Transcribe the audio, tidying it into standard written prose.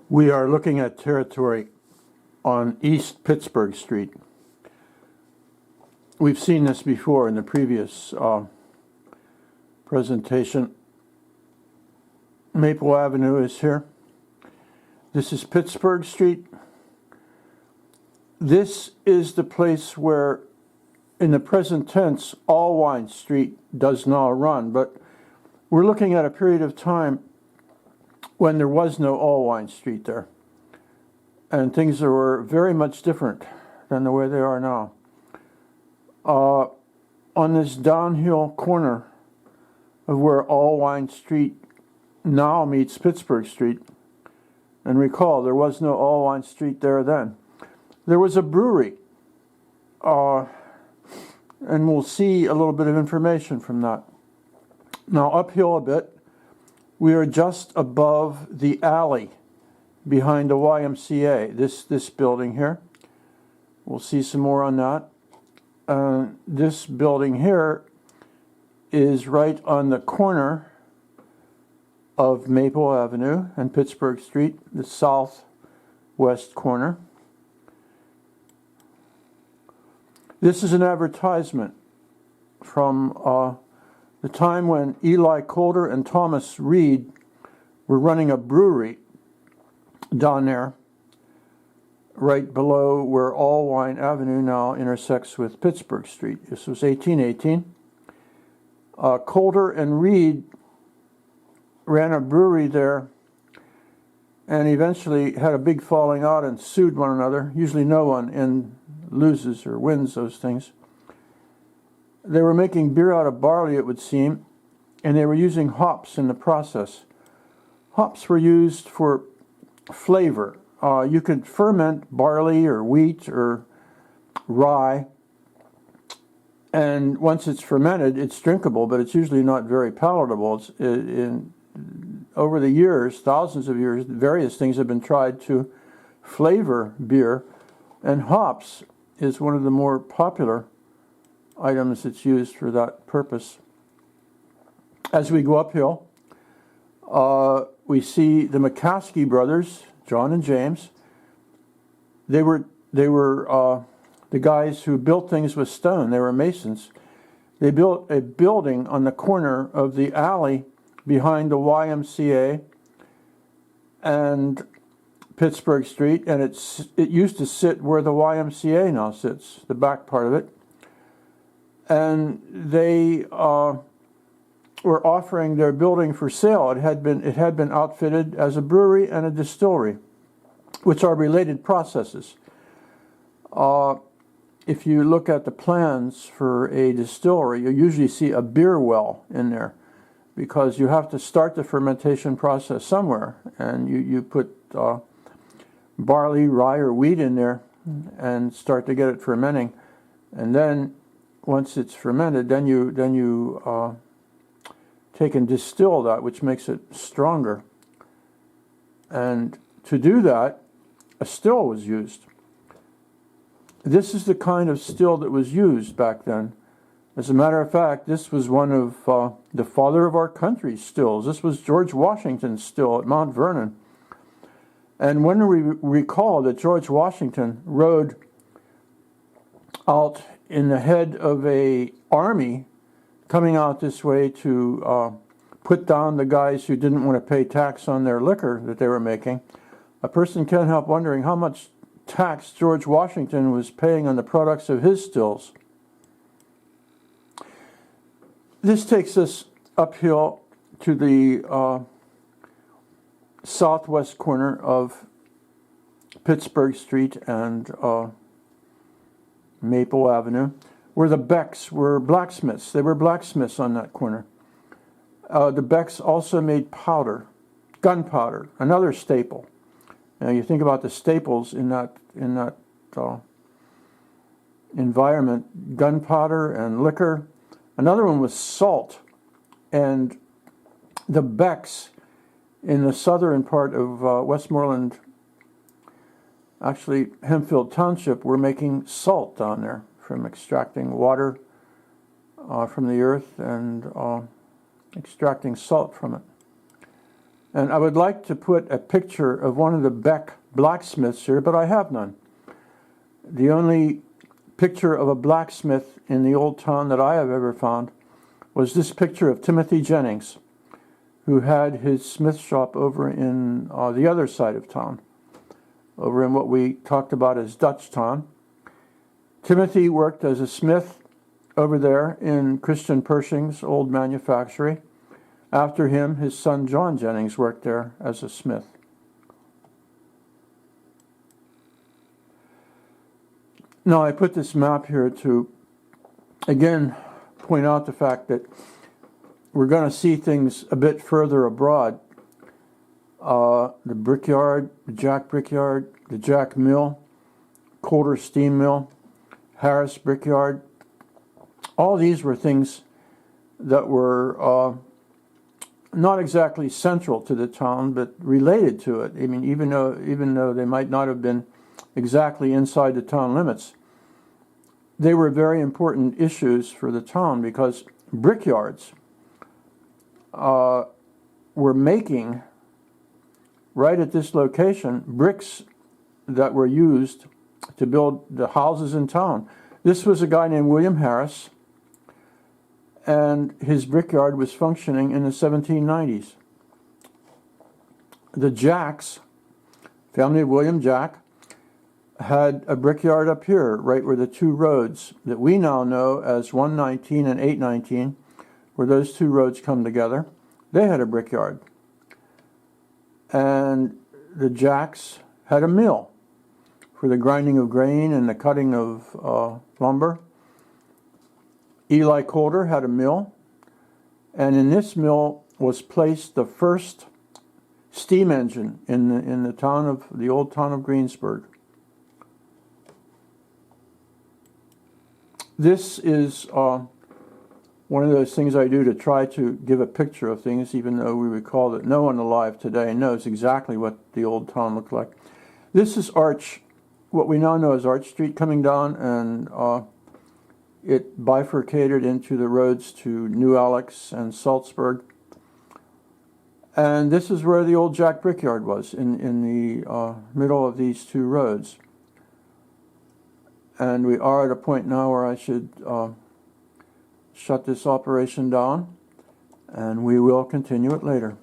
We are looking at territory on East Pittsburgh Street. We've seen this before in the previous presentation. Maple Avenue is here. This is Pittsburgh Street. This is the place where, in the present tense, Allwine Street does now run, but we're looking at a period of time when there was no Allwine Street there. And things were very much different than the way they are now. On this downhill corner of where Allwine Street now meets Pittsburgh Street, and recall, there was no Allwine Street there then. There was a brewery, and we'll see a little bit of information from that. Now, uphill a bit, we are just above the alley behind the YMCA, this building here. We'll see some more on that. This building here is right on the corner of Maple Avenue and Pittsburgh Street, the southwest corner. This is an advertisement from the time when Eli Calder and Thomas Reed were running a brewery down there, right below where Allwine Avenue now intersects with Pittsburgh Street. This was 1818. Calder and Reed ran a brewery there and eventually had a big falling out and sued one another. Usually no one loses or wins those things. They were making beer out of barley, it would seem, and they were using hops in the process. Hops were used for flavor. You could ferment barley or wheat or rye, and once it's fermented, it's drinkable, but it's usually not very palatable. Over the years, thousands of years, various things have been tried to flavor beer, and hops is one of the more popular items that's used for that purpose. As we go uphill, we see the McCaskey brothers, John and James. They were the guys who built things with stone. They were masons. They built a building on the corner of the alley behind the YMCA and Pittsburgh Street, and it used to sit where the YMCA now sits, the back part of it. And they were offering their building for sale. It had been outfitted as a brewery and a distillery, which are related processes. If you look at the plans for a distillery, you usually see a beer well in there, because you have to start the fermentation process somewhere, and you put barley, rye, or wheat in there and start to get it fermenting, and then once it's fermented, then you take and distill that, which makes it stronger. And to do that, a still was used. This is the kind of still that was used back then. As a matter of fact, this was one of the father of our country's stills. This was George Washington's still at Mount Vernon. And when we recall that George Washington rode out in the head of a army coming out this way to put down the guys who didn't want to pay tax on their liquor that they were making, a person can't help wondering how much tax George Washington was paying on the products of his stills. This takes us uphill to the southwest corner of Pittsburgh Street and Maple Avenue, where the Becks were blacksmiths. They were blacksmiths on that corner. The Becks also made powder, gunpowder, another staple. Now you think about the staples in that environment: gunpowder and liquor. Another one was salt, and the Becks in the southern part of Westmoreland, actually Hempfield Township, were making salt down there from extracting water from the earth and extracting salt from it. And I would like to put a picture of one of the Beck blacksmiths here, but I have none. The only picture of a blacksmith in the old town that I have ever found was this picture of Timothy Jennings, who had his smith shop over in the other side of town, over in what we talked about as Dutch Town. Timothy worked as a smith over there in Christian Pershing's old manufactory. After him, his son John Jennings worked there as a smith. Now, I put this map here to, again, point out the fact that we're going to see things a bit further abroad. The Brickyard, the Jack Brickyard, the Jack Mill, Coulter Steam Mill, Harris Brickyard. All these were things that were not exactly central to the town, but related to it. I mean, even though they might not have been exactly inside the town limits, they were very important issues for the town, because brickyards were making, right at this location, bricks that were used to build the houses in town. This was a guy named William Harris, and his brickyard was functioning in the 1790s. The Jacks, family of William Jack, had a brickyard up here, right where the two roads that we now know as 119 and 819, where those two roads come together, they had a brickyard. And the Jacks had a mill for the grinding of grain and the cutting of lumber. Eli Coulter had a mill, and in this mill was placed the first steam engine in the old town of Greensburg. This is one of those things I do to try to give a picture of things, even though we recall that no one alive today knows exactly what the old town looked like. This is what we now know as Arch Street coming down, and it bifurcated into the roads to New Alex and Salzburg. And this is where the old Jack Brickyard was, in the middle of these two roads. And we are at a point now where I should shut this operation down, and we will continue it later.